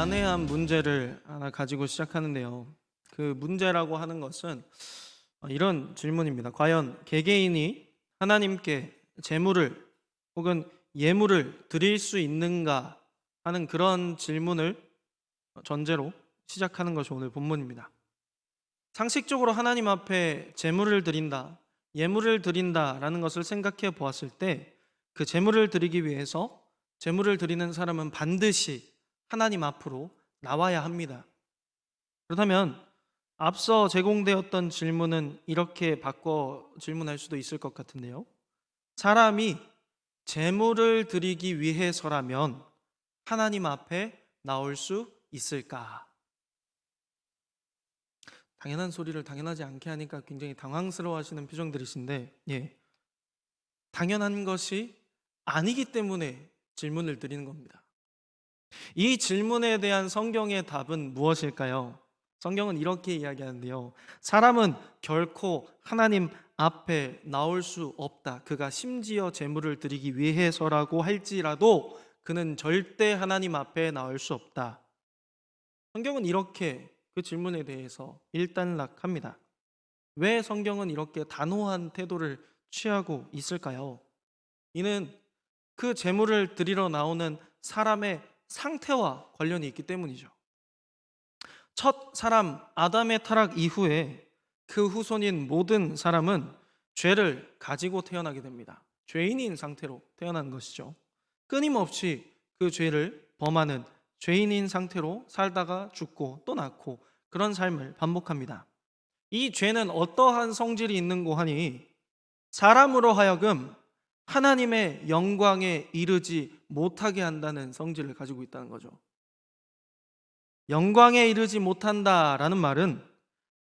난해한 문제를 하나 가지고 시작하는데요. 그 문제라고 하는 것은 이런 질문입니다. 과연 개개인이 하나님께 제물을 혹은 예물을 드릴 수 있는가 하는 그런 질문을 전제로 시작하는 것이 오늘 본문입니다. 상식적으로 하나님 앞에 제물을 드린다, 예물을 드린다라는 것을 생각해 보았을 때 그 제물을 드리기 위해서 제물을 드리는 사람은 반드시 하나님 앞으로 나와야 합니다. 그렇다면 앞서 제공되었던 질문은 이렇게 바꿔 질문할 수도 있을 것 같은데요. 사람이 제물을 드리기 위해서라면 하나님 앞에 나올 수 있을까? 당연한 소리를 당연하지 않게 하니까 굉장히 당황스러워 하시는 표정들이신데, 당연한 것이 아니기 때문에 질문을 드리는 겁니다. 이 질문에 대한 성경의 답은 무엇일까요? 성경은 이렇게 이야기하는데요. 사람은 결코 하나님 앞에 나올 수 없다. 그가 심지어 제물을 드리기 위해서라고 할지라도 그는 절대 하나님 앞에 나올 수 없다. 성경은 이렇게 그 질문에 대해서 일단락합니다. 왜 성경은 이렇게 단호한 태도를 취하고 있을까요? 이는 그 제물을 드리러 나오는 사람의 상태와 관련이 있기 때문이죠. 첫 사람 아담의 타락 이후에 그 후손인 모든 사람은 죄를 가지고 태어나게 됩니다. 죄인인 상태로 태어난 것이죠. 끊임없이 그 죄를 범하는 죄인인 상태로 살다가 죽고 또 낳고 그런 삶을 반복합니다. 이 죄는 어떠한 성질이 있는고 하니 사람으로 하여금 하나님의 영광에 이르지 못하게 한다는 성질을 가지고 있다는 거죠. 영광에 이르지 못한다라는 말은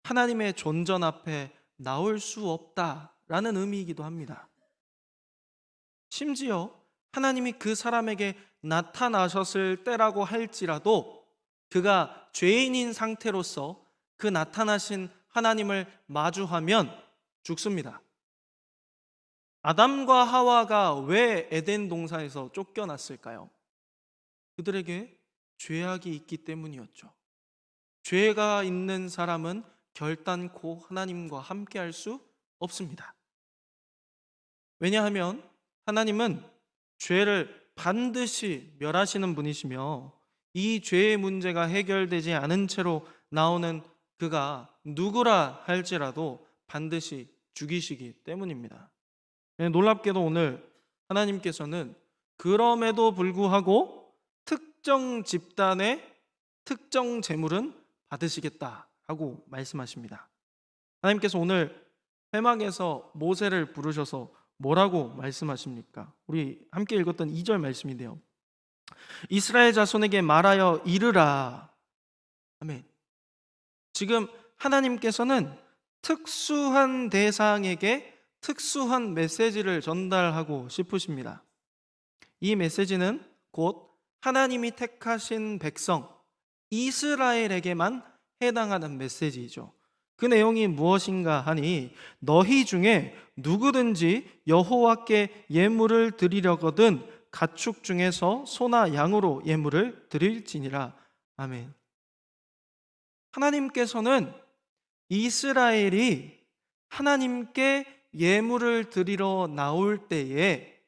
하나님의 존전 앞에 나올 수 없다라는 의미이기도 합니다. 심지어 하나님이 그 사람에게 나타나셨을 때라고 할지라도 그가 죄인인 상태로서 그 나타나신 하나님을 마주하면 죽습니다. 아담과 하와가 왜 에덴 동산에서 쫓겨났을까요? 그들에게 죄악이 있기 때문이었죠. 죄가 있는 사람은 결단코 하나님과 함께 할 수 없습니다. 왜냐하면 하나님은 죄를 반드시 멸하시는 분이시며 이 죄의 문제가 해결되지 않은 채로 나오는 그가 누구라 할지라도 반드시 죽이시기 때문입니다. 놀랍게도 오늘 하나님께서는 그럼에도 불구하고 특정 집단의 특정 제물은 받으시겠다라고 말씀하십니다. 하나님께서 오늘 회막에서 모세를 부르셔서 뭐라고 말씀하십니까? 우리 함께 읽었던 2절 말씀인데요. 이스라엘 자손에게 말하여 이르라. 아멘. 지금 하나님께서는 특수한 대상에게 특수한 메시지를 전달하고 싶으십니다. 이 메시지는 곧 하나님이 택하신 백성 이스라엘에게만 해당하는 메시지이죠. 그 내용이 무엇인가 하니 너희 중에 누구든지 여호와께 예물을 드리려거든 가축 중에서 소나 양으로 예물을 드릴지니라. 아멘. 하나님께서는 이스라엘이 하나님께 예물을 드리러 나올 때에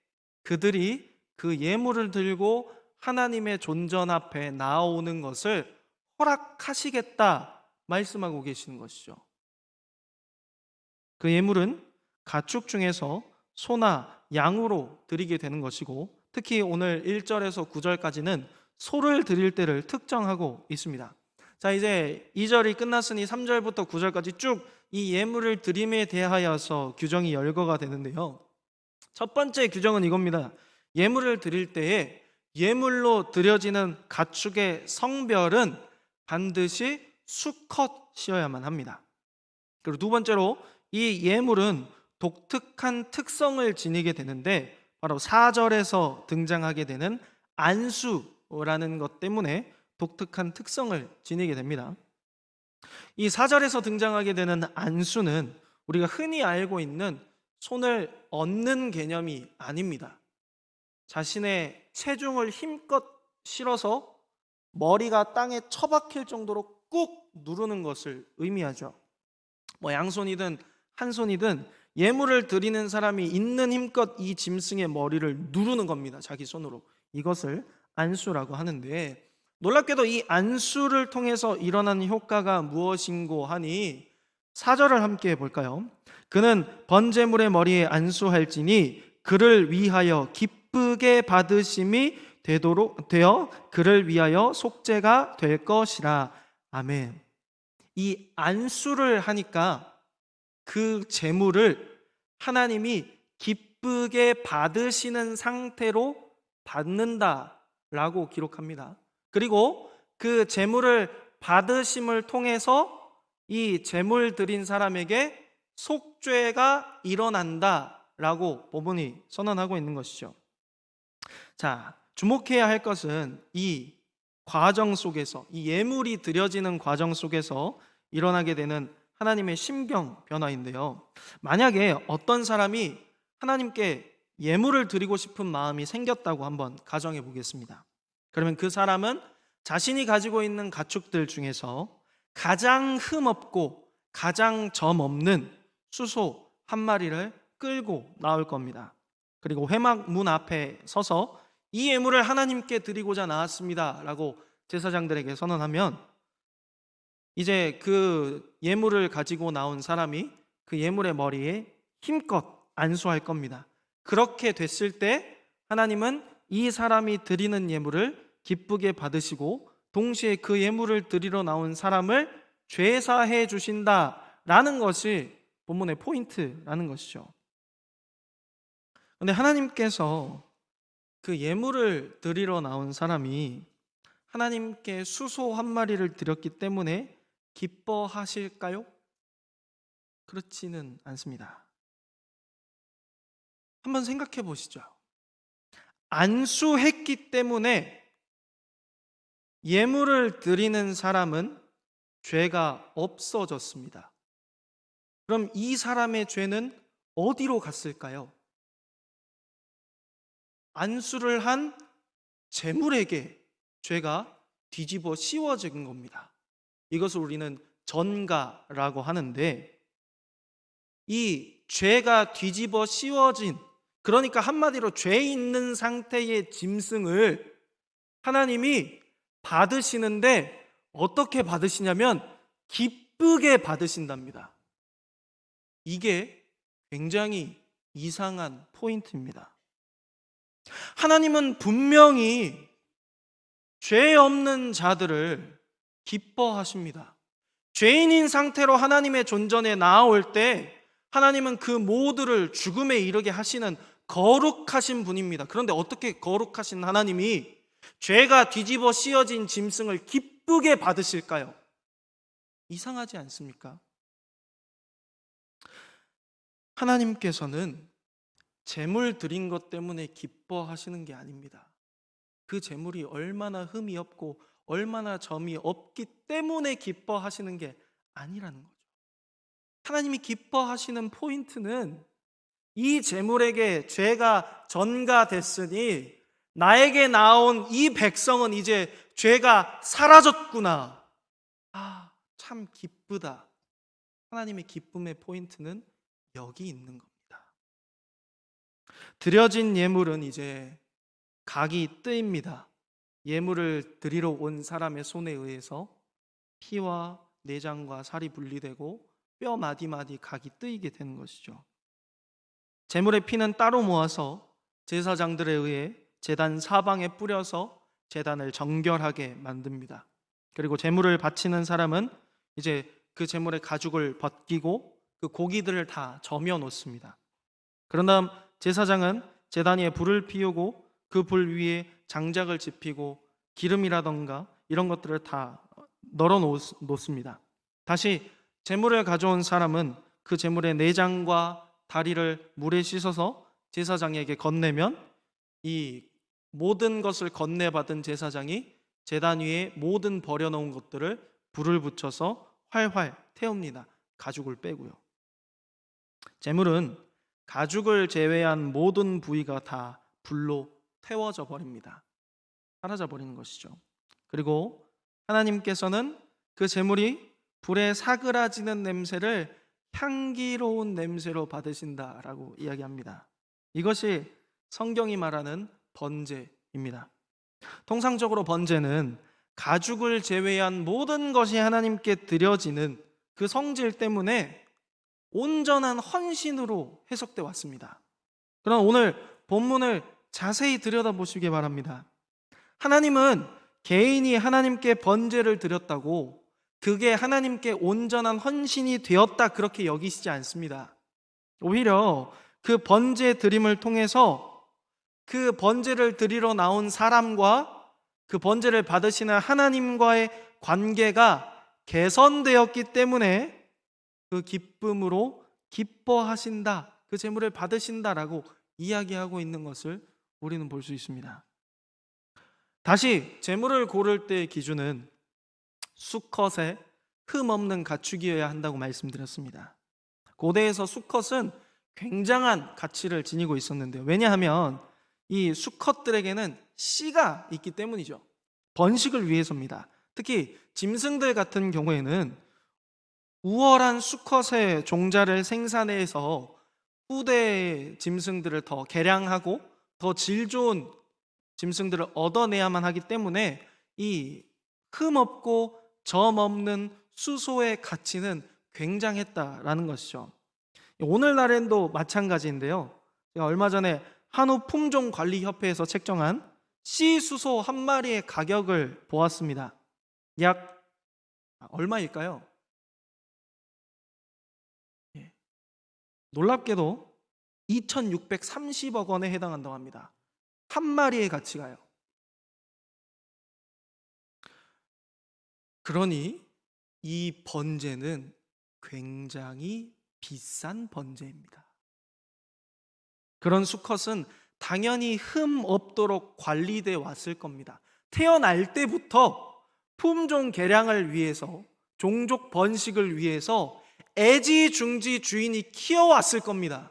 그들이 그 예물을 들고 하나님의 존전 앞에 나오는 것을 허락하시겠다 말씀하고 계시는 것이죠. 그 예물은 가축 중에서 소나 양으로 드리게 되는 것이고 특히 오늘 1절에서 9절까지는 소를 드릴 때를 특정하고 있습니다. 자, 이제 2절이 끝났으니 3절부터 9절까지 쭉 이 예물을 드림에 대하여서 규정이 열거가 되는데요. 첫 번째 규정은 이겁니다. 예물을 드릴 때에 예물로 드려지는 가축의 성별은 반드시 수컷이어야만 합니다. 그리고 두 번째로 이 예물은 독특한 특성을 지니게 되는데 바로 4절에서 등장하게 되는 안수라는 것 때문에 독특한 특성을 지니게 됩니다. 이 4절에서 등장하게 되는 안수는 우리가 흔히 알고 있는 손을 얹는 개념이 아닙니다. 자신의 체중을 힘껏 실어서 머리가 땅에 처박힐 정도로 꾹 누르는 것을 의미하죠. 양손이든 한 손이든 예물을 드리는 사람이 있는 힘껏 이 짐승의 머리를 누르는 겁니다. 자기 손으로. 이것을 안수라고 하는데, 놀랍게도 이 안수를 통해서 일어나는 효과가 무엇인고 하니 4절을 함께 볼까요? 그는 번제물의 머리에 안수할지니 그를 위하여 기쁘게 받으심이 되어 그를 위하여 속죄가 될 것이라. 아멘. 이 안수를 하니까 그 제물을 하나님이 기쁘게 받으시는 상태로 받는다라고 기록합니다. 그리고 그 제물을 받으심을 통해서 이 제물 드린 사람에게 속죄가 일어난다라고 본문이 선언하고 있는 것이죠. 자, 주목해야 할 것은 이 과정 속에서, 이 예물이 드려지는 과정 속에서 일어나게 되는 하나님의 심경 변화인데요. 만약에 어떤 사람이 하나님께 예물을 드리고 싶은 마음이 생겼다고 한번 가정해 보겠습니다. 그러면 그 사람은 자신이 가지고 있는 가축들 중에서 가장 흠없고 가장 점 없는 수소 한 마리를 끌고 나올 겁니다. 그리고 회막 문 앞에 서서 이 예물을 하나님께 드리고자 나왔습니다 라고 제사장들에게 선언하면, 이제 그 예물을 가지고 나온 사람이 그 예물의 머리에 힘껏 안수할 겁니다. 그렇게 됐을 때 하나님은 이 사람이 드리는 예물을 기쁘게 받으시고 동시에 그 예물을 드리러 나온 사람을 죄사해 주신다라는 것이 본문의 포인트라는 것이죠. 그런데 하나님께서 그 예물을 드리러 나온 사람이 하나님께 수소 한 마리를 드렸기 때문에 기뻐하실까요? 그렇지는 않습니다. 한번 생각해 보시죠. 안수했기 때문에 예물을 드리는 사람은 죄가 없어졌습니다. 그럼 이 사람의 죄는 어디로 갔을까요? 안수를 한 제물에게 죄가 뒤집어 씌워진 겁니다. 이것을 우리는 전가라고 하는데, 이 죄가 뒤집어 씌워진, 그러니까 한마디로 죄 있는 상태의 짐승을 하나님이 받으시는데 어떻게 받으시냐면 기쁘게 받으신답니다. 이게 굉장히 이상한 포인트입니다. 하나님은 분명히 죄 없는 자들을 기뻐하십니다. 죄인인 상태로 하나님의 존전에 나아올 때 하나님은 그 모두를 죽음에 이르게 하시는 거룩하신 분입니다. 그런데 어떻게 거룩하신 하나님이 죄가 뒤집어 씌워진 짐승을 기쁘게 받으실까요? 이상하지 않습니까? 하나님께서는 제물 드린 것 때문에 기뻐하시는 게 아닙니다. 그 제물이 얼마나 흠이 없고 얼마나 점이 없기 때문에 기뻐하시는 게 아니라는 거죠. 하나님이 기뻐하시는 포인트는 이 제물에게 죄가 전가됐으니 나에게 나온 이 백성은 이제 죄가 사라졌구나. 참 기쁘다. 하나님의 기쁨의 포인트는 여기 있는 겁니다. 드려진 예물은 이제 각이 뜨입니다. 예물을 드리러 온 사람의 손에 의해서 피와 내장과 살이 분리되고 뼈 마디마디 각이 뜨이게 되는 것이죠. 제물의 피는 따로 모아서 제사장들에 의해 제단 사방에 뿌려서 제단을 정결하게 만듭니다. 그리고 제물을 바치는 사람은 이제 그 제물의 가죽을 벗기고 그 고기들을 다 저며 놓습니다. 그런 다음 제사장은 제단 위에 불을 피우고 그 불 위에 장작을 지피고 기름이라던가 이런 것들을 다 널어 놓습니다. 다시 제물을 가져온 사람은 그 제물의 내장과 다리를 물에 씻어서 제사장에게 건네면 이 모든 것을 건네받은 제사장이 제단 위에 모든 버려놓은 것들을 불을 붙여서 활활 태웁니다. 가죽을 빼고요. 제물은 가죽을 제외한 모든 부위가 다 불로 태워져 버립니다. 사라져 버리는 것이죠. 그리고 하나님께서는 그 제물이 불에 사그라지는 냄새를 향기로운 냄새로 받으신다라고 이야기합니다. 이것이 성경이 말하는 번제입니다. 통상적으로 번제는 가죽을 제외한 모든 것이 하나님께 드려지는 그 성질 때문에 온전한 헌신으로 해석돼 왔습니다. 그러나 오늘 본문을 자세히 들여다보시기 바랍니다. 하나님은 개인이 하나님께 번제를 드렸다고 그게 하나님께 온전한 헌신이 되었다 그렇게 여기시지 않습니다. 오히려 그 번제 드림을 통해서 그 번제를 드리러 나온 사람과 그 번제를 받으시는 하나님과의 관계가 개선되었기 때문에 그 기쁨으로 기뻐하신다, 그 제물을 받으신다라고 이야기하고 있는 것을 우리는 볼 수 있습니다. 다시 제물을 고를 때의 기준은 수컷의 흠 없는 가축이어야 한다고 말씀드렸습니다. 고대에서 수컷은 굉장한 가치를 지니고 있었는데요. 왜냐하면 이 수컷들에게는 씨가 있기 때문이죠. 번식을 위해서입니다. 특히 짐승들 같은 경우에는 우월한 수컷의 종자를 생산해서 후대의 짐승들을 더 개량하고 더 질 좋은 짐승들을 얻어내야만 하기 때문에 이 흠 없고 점 없는 수소의 가치는 굉장했다라는 것이죠. 오늘날엔도 마찬가지인데요. 제가 얼마 전에 한우 품종관리협회에서 책정한 씨수소 한 마리의 가격을 보았습니다. 약 얼마일까요? 놀랍게도 2,630억 원에 해당한다고 합니다. 한 마리의 가치가요. 그러니 이 번제는 굉장히 비싼 번제입니다. 그런 수컷은 당연히 흠 없도록 관리돼 왔을 겁니다. 태어날 때부터 품종 개량을 위해서, 종족 번식을 위해서 애지중지 주인이 키워왔을 겁니다.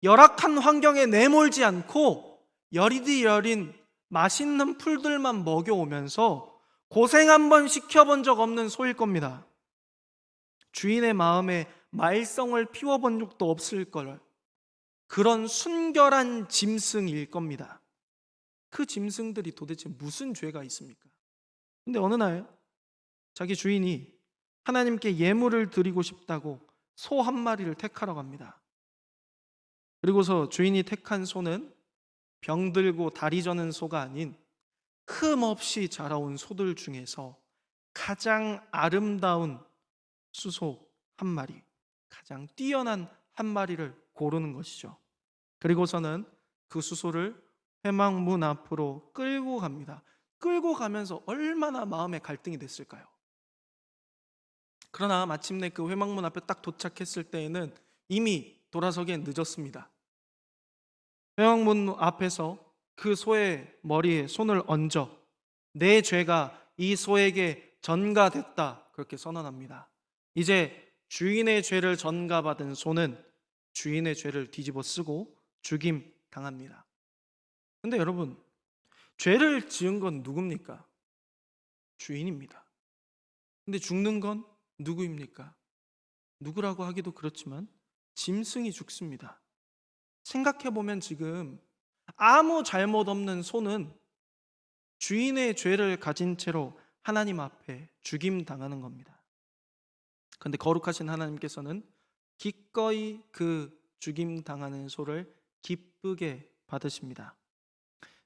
열악한 환경에 내몰지 않고 여리디여린 맛있는 풀들만 먹여오면서 고생 한번 시켜본 적 없는 소일 겁니다. 주인의 마음에 말썽을 피워본 적도 없을 걸, 그런 순결한 짐승일 겁니다. 그 짐승들이 도대체 무슨 죄가 있습니까? 근데 어느 날 자기 주인이 하나님께 예물을 드리고 싶다고 소 한 마리를 택하라고 합니다. 그리고서 주인이 택한 소는 병들고 다리 저는 소가 아닌 흠 없이 자라온 소들 중에서 가장 아름다운 수소 한 마리, 가장 뛰어난 한 마리를 고르는 것이죠. 그리고서는 그 수소를 회막문 앞으로 끌고 갑니다. 끌고 가면서 얼마나 마음에 갈등이 됐을까요? 그러나 마침내 그 회막문 앞에 딱 도착했을 때에는 이미 돌아서기엔 늦었습니다. 회막문 앞에서 그 소의 머리에 손을 얹어 내 죄가 이 소에게 전가됐다 그렇게 선언합니다. 이제 주인의 죄를 전가받은 소는 주인의 죄를 뒤집어 쓰고 죽임 당합니다. 근데 여러분, 죄를 지은 건 누굽니까? 주인입니다. 근데 죽는 건 누구입니까? 누구라고 하기도 그렇지만 짐승이 죽습니다. 생각해보면 지금 아무 잘못 없는 소는 주인의 죄를 가진 채로 하나님 앞에 죽임 당하는 겁니다. 그런데 거룩하신 하나님께서는 기꺼이 그 죽임 당하는 소를 기쁘게 받으십니다.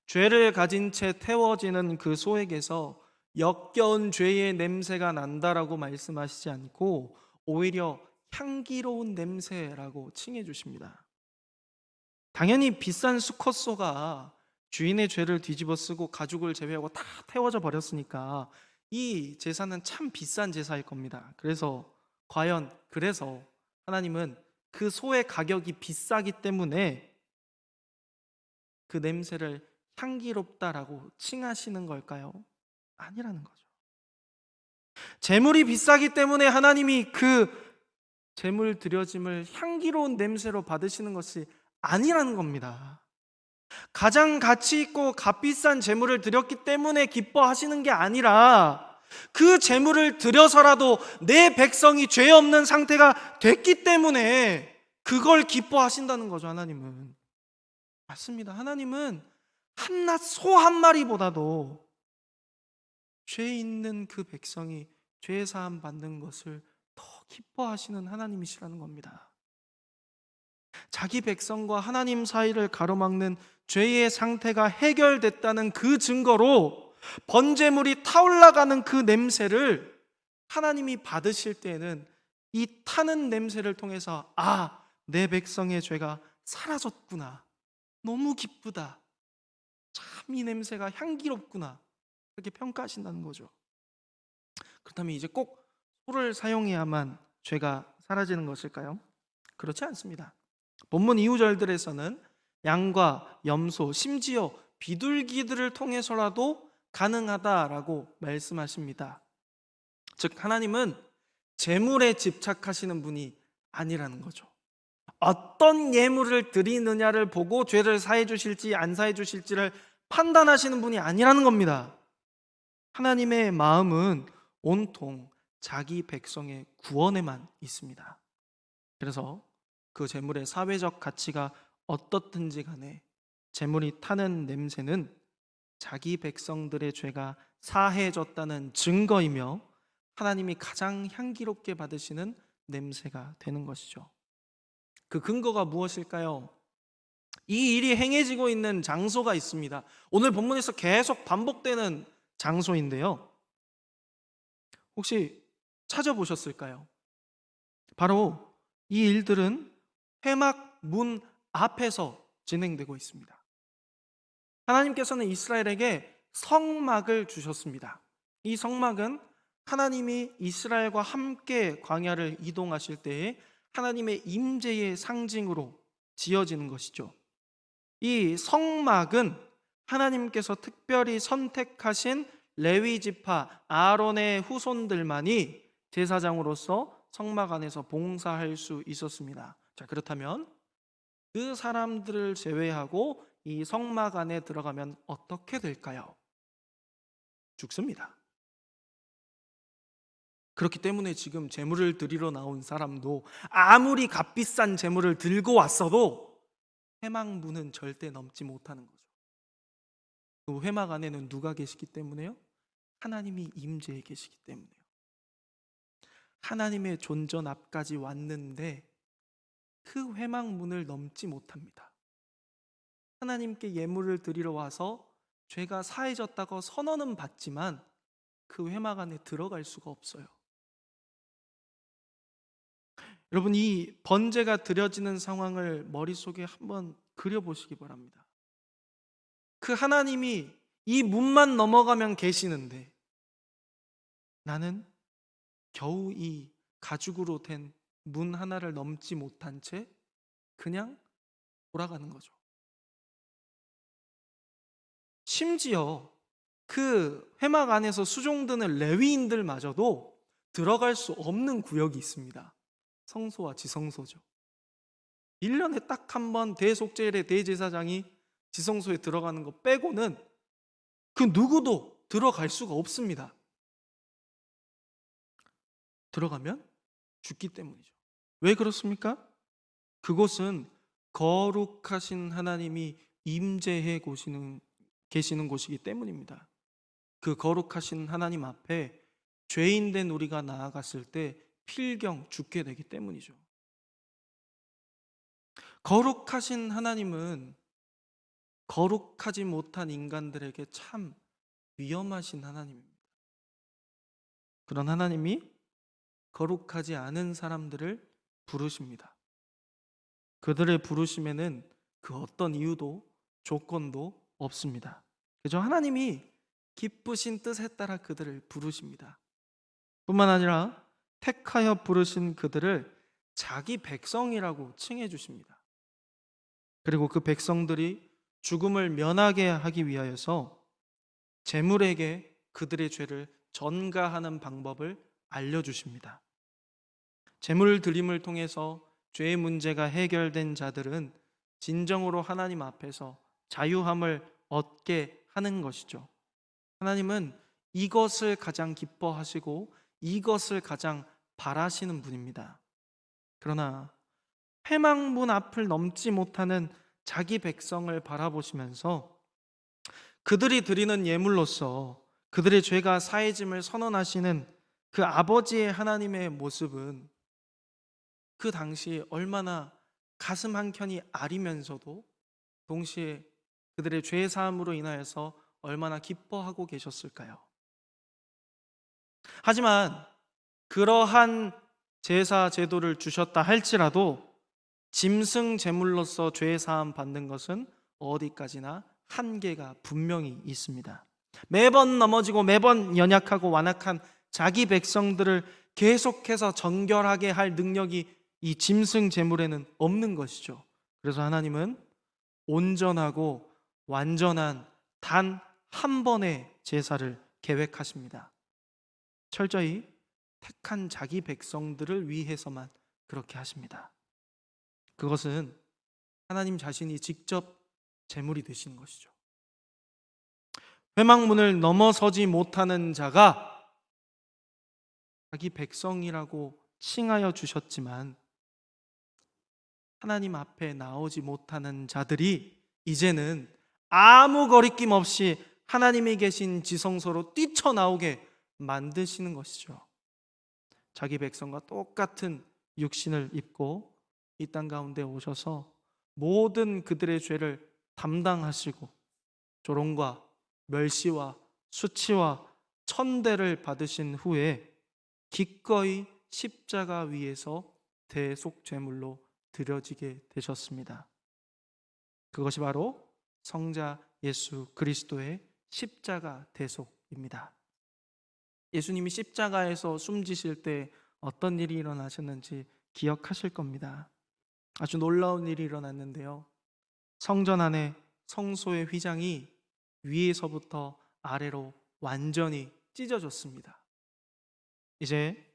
죄를 가진 채 태워지는 그 소에게서 역겨운 죄의 냄새가 난다라고 말씀하시지 않고 오히려 향기로운 냄새라고 칭해 주십니다. 당연히 비싼 수컷소가 주인의 죄를 뒤집어 쓰고 가죽을 제외하고 다 태워져 버렸으니까 이 제사는 참 비싼 제사일 겁니다. 그래서 하나님은 그 소의 가격이 비싸기 때문에 그 냄새를 향기롭다라고 칭하시는 걸까요? 아니라는 거죠. 재물이 비싸기 때문에 하나님이 그 재물 드려짐을 향기로운 냄새로 받으시는 것이 아니라는 겁니다. 가장 가치 있고 값비싼 제물을 드렸기 때문에 기뻐하시는 게 아니라 그 제물을 드려서라도 내 백성이 죄 없는 상태가 됐기 때문에 그걸 기뻐하신다는 거죠. 하나님은 맞습니다. 하나님은 한낱 소 한 마리보다도 죄 있는 그 백성이 죄 사함 받는 것을 더 기뻐하시는 하나님이시라는 겁니다. 자기 백성과 하나님 사이를 가로막는 죄의 상태가 해결됐다는 그 증거로 번제물이 타올라가는 그 냄새를 하나님이 받으실 때에는 이 타는 냄새를 통해서 내 백성의 죄가 사라졌구나. 너무 기쁘다. 참 이 냄새가 향기롭구나. 이렇게 평가하신다는 거죠. 그렇다면 이제 꼭 소를 사용해야만 죄가 사라지는 것일까요? 그렇지 않습니다. 본문 이후절들에서는 양과 염소, 심지어 비둘기들을 통해서라도 가능하다라고 말씀하십니다. 즉 하나님은 재물에 집착하시는 분이 아니라는 거죠. 어떤 예물을 드리느냐를 보고 죄를 사해 주실지 안 사해 주실지를 판단하시는 분이 아니라는 겁니다. 하나님의 마음은 온통 자기 백성의 구원에만 있습니다. 그래서 그 재물의 사회적 가치가 어떻든지 간에 재물이 타는 냄새는 자기 백성들의 죄가 사해졌다는 증거이며 하나님이 가장 향기롭게 받으시는 냄새가 되는 것이죠. 그 근거가 무엇일까요? 이 일이 행해지고 있는 장소가 있습니다. 오늘 본문에서 계속 반복되는 장소인데요. 혹시 찾아보셨을까요? 바로 이 일들은 회막 문 앞에서 진행되고 있습니다. 하나님께서는 이스라엘에게 성막을 주셨습니다. 이 성막은 하나님이 이스라엘과 함께 광야를 이동하실 때에 하나님의 임재의 상징으로 지어지는 것이죠. 이 성막은 하나님께서 특별히 선택하신 레위 지파 아론의 후손들만이 제사장으로서 성막 안에서 봉사할 수 있었습니다. 자, 그렇다면 그 사람들을 제외하고 이 성막 안에 들어가면 어떻게 될까요? 죽습니다. 그렇기 때문에 지금 제물을 드리러 나온 사람도 아무리 값비싼 제물을 들고 왔어도 회막문은 절대 넘지 못하는 거죠. 그 회막 안에는 누가 계시기 때문에요? 하나님이 임재해 계시기 때문에요. 하나님의 존전 앞까지 왔는데 그 회막문을 넘지 못합니다. 하나님께 예물을 드리러 와서 죄가 사해졌다고 선언은 받지만 그 회막 안에 들어갈 수가 없어요. 여러분, 이 번제가 드려지는 상황을 머릿속에 한번 그려보시기 바랍니다. 그 하나님이 이 문만 넘어가면 계시는데 나는 겨우 이 가죽으로 된 문 하나를 넘지 못한 채 그냥 돌아가는 거죠. 심지어 그 회막 안에서 수종드는 레위인들마저도 들어갈 수 없는 구역이 있습니다. 성소와 지성소죠. 1년에 딱 한 번 대속죄일의 대제사장이 지성소에 들어가는 거 빼고는 그 누구도 들어갈 수가 없습니다. 들어가면 죽기 때문이죠. 왜 그렇습니까? 그곳은 거룩하신 하나님이 임재해 계시는 곳이기 때문입니다. 그 거룩하신 하나님 앞에 죄인된 우리가 나아갔을 때 필경 죽게 되기 때문이죠. 거룩하신 하나님은 거룩하지 못한 인간들에게 참 위험하신 하나님입니다. 그런 하나님이 거룩하지 않은 사람들을 부르십니다. 그들의 부르심에는 그 어떤 이유도 조건도 없습니다. 그저 하나님이 기쁘신 뜻에 따라 그들을 부르십니다. 뿐만 아니라 택하여 부르신 그들을 자기 백성이라고 칭해 주십니다. 그리고 그 백성들이 죽음을 면하게 하기 위하여서 재물에게 그들의 죄를 전가하는 방법을 알려주십니다. 재물 드림을 통해서 죄의 문제가 해결된 자들은 진정으로 하나님 앞에서 자유함을 얻게 하는 것이죠. 하나님은 이것을 가장 기뻐하시고 이것을 가장 바라시는 분입니다. 그러나 회망문 앞을 넘지 못하는 자기 백성을 바라보시면서 그들이 드리는 예물로서 그들의 죄가 사해짐을 선언하시는 그 아버지의 하나님의 모습은 그 당시 얼마나 가슴 한켠이 아리면서도 동시에 그들의 죄 사함으로 인하여서 얼마나 기뻐하고 계셨을까요? 하지만 그러한 제사 제도를 주셨다 할지라도 짐승 제물로서 죄 사함 받는 것은 어디까지나 한계가 분명히 있습니다. 매번 넘어지고 매번 연약하고 완악한 자기 백성들을 계속해서 정결하게 할 능력이 이 짐승 제물에는 없는 것이죠. 그래서 하나님은 온전하고 완전한 단 한 번의 제사를 계획하십니다. 철저히 택한 자기 백성들을 위해서만 그렇게 하십니다. 그것은 하나님 자신이 직접 제물이 되시는 것이죠. 회막문을 넘어서지 못하는 자가 자기 백성이라고 칭하여 주셨지만 하나님 앞에 나오지 못하는 자들이 이제는 아무 거리낌 없이 하나님이 계신 지성소로 뛰쳐나오게 만드시는 것이죠. 자기 백성과 똑같은 육신을 입고 이 땅 가운데 오셔서 모든 그들의 죄를 담당하시고 조롱과 멸시와 수치와 천대를 받으신 후에 기꺼이 십자가 위에서 대속제물로 드려지게 되셨습니다. 그것이 바로 성자 예수 그리스도의 십자가 대속입니다. 예수님이 십자가에서 숨지실 때 어떤 일이 일어나셨는지 기억하실 겁니다. 아주 놀라운 일이 일어났는데요. 성전 안에 성소의 휘장이 위에서부터 아래로 완전히 찢어졌습니다. 이제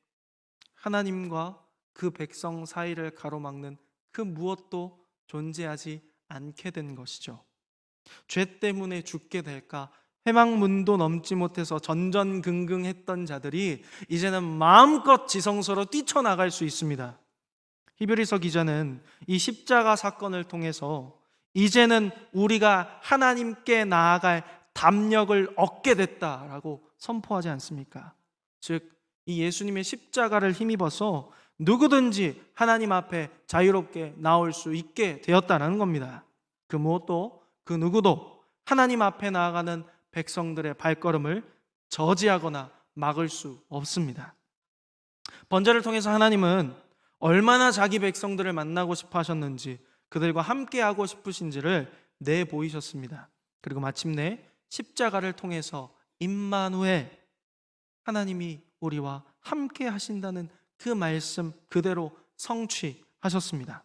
하나님과 그 백성 사이를 가로막는 그 무엇도 존재하지 않게 된 것이죠. 죄 때문에 죽게 될까 회막문도 넘지 못해서 전전긍긍했던 자들이 이제는 마음껏 지성소로 뛰쳐나갈 수 있습니다. 히브리서 기자는 이 십자가 사건을 통해서 이제는 우리가 하나님께 나아갈 담력을 얻게 됐다라고 선포하지 않습니까? 즉, 이 예수님의 십자가를 힘입어서 누구든지 하나님 앞에 자유롭게 나올 수 있게 되었다는 겁니다. 그 무엇도 그 누구도 하나님 앞에 나아가는 백성들의 발걸음을 저지하거나 막을 수 없습니다. 번제를 통해서 하나님은 얼마나 자기 백성들을 만나고 싶어 하셨는지, 그들과 함께하고 싶으신지를 내보이셨습니다. 그리고 마침내 십자가를 통해서 임마누엘, 하나님이 우리와 함께 하신다는 그 말씀 그대로 성취하셨습니다.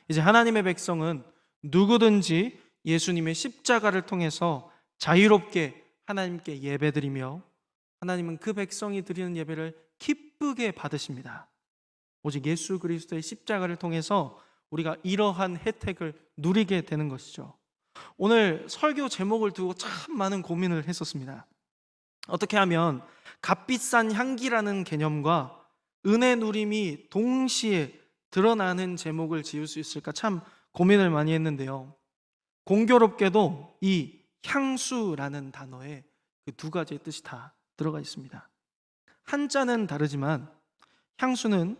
이제 하나님의 백성은 누구든지 예수님의 십자가를 통해서 자유롭게 하나님께 예배드리며 하나님은 그 백성이 드리는 예배를 기쁘게 받으십니다. 오직 예수 그리스도의 십자가를 통해서 우리가 이러한 혜택을 누리게 되는 것이죠. 오늘 설교 제목을 두고 참 많은 고민을 했었습니다. 어떻게 하면 값비싼 향기라는 개념과 은혜 누림이 동시에 드러나는 제목을 지을 수 있을까 참 고민을 많이 했는데요. 공교롭게도 이 향수라는 단어에 그 두 가지의 뜻이 다 들어가 있습니다. 한자는 다르지만 향수는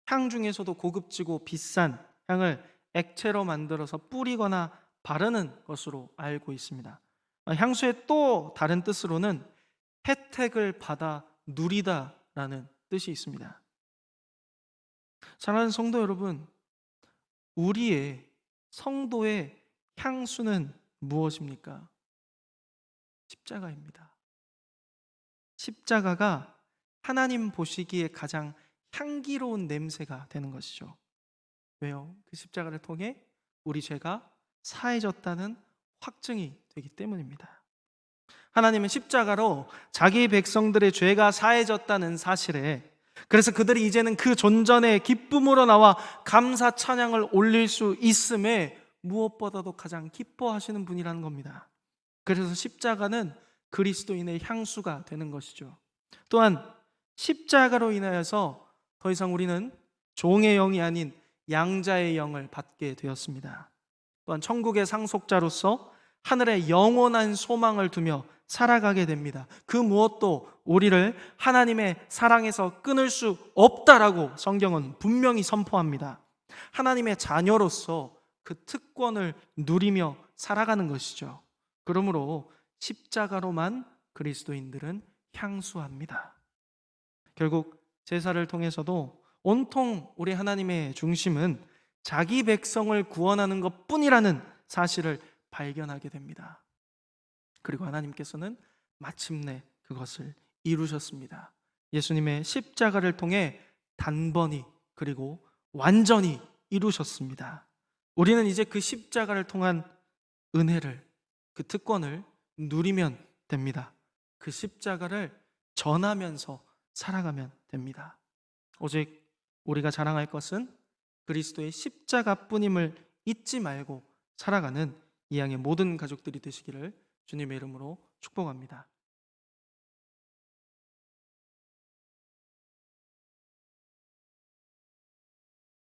향 중에서도 고급지고 비싼 향을 액체로 만들어서 뿌리거나 바르는 것으로 알고 있습니다. 향수의 또 다른 뜻으로는 혜택을 받아 누리다라는 뜻이 있습니다. 사랑하는 성도 여러분, 우리의 성도의 향수는 무엇입니까? 십자가입니다. 십자가가 하나님 보시기에 가장 향기로운 냄새가 되는 것이죠. 왜요? 그 십자가를 통해 우리 죄가 사해졌다는 확증이 되기 때문입니다. 하나님은 십자가로 자기 백성들의 죄가 사해졌다는 사실에, 그래서 그들이 이제는 그 존전의 기쁨으로 나와 감사 찬양을 올릴 수 있음에 무엇보다도 가장 기뻐하시는 분이라는 겁니다. 그래서 십자가는 그리스도인의 향수가 되는 것이죠. 또한 십자가로 인하여서 더 이상 우리는 종의 영이 아닌 양자의 영을 받게 되었습니다. 또한 천국의 상속자로서 하늘에 영원한 소망을 두며 살아가게 됩니다. 그 무엇도 우리를 하나님의 사랑에서 끊을 수 없다라고 성경은 분명히 선포합니다. 하나님의 자녀로서 그 특권을 누리며 살아가는 것이죠. 그러므로 십자가로만 그리스도인들은 향수합니다. 결국 제사를 통해서도 온통 우리 하나님의 중심은 자기 백성을 구원하는 것뿐이라는 사실을 발견하게 됩니다. 그리고 하나님께서는 마침내 그것을 이루셨습니다. 예수님의 십자가를 통해 단번이 그리고 완전히 이루셨습니다. 우리는 이제 그 십자가를 통한 은혜를, 그 특권을 누리면 됩니다. 그 십자가를 전하면서 살아가면 됩니다. 오직 우리가 자랑할 것은 그리스도의 십자가뿐임을 잊지 말고 살아가는 이 양의 모든 가족들이 되시기를 주님의 이름으로 축복합니다.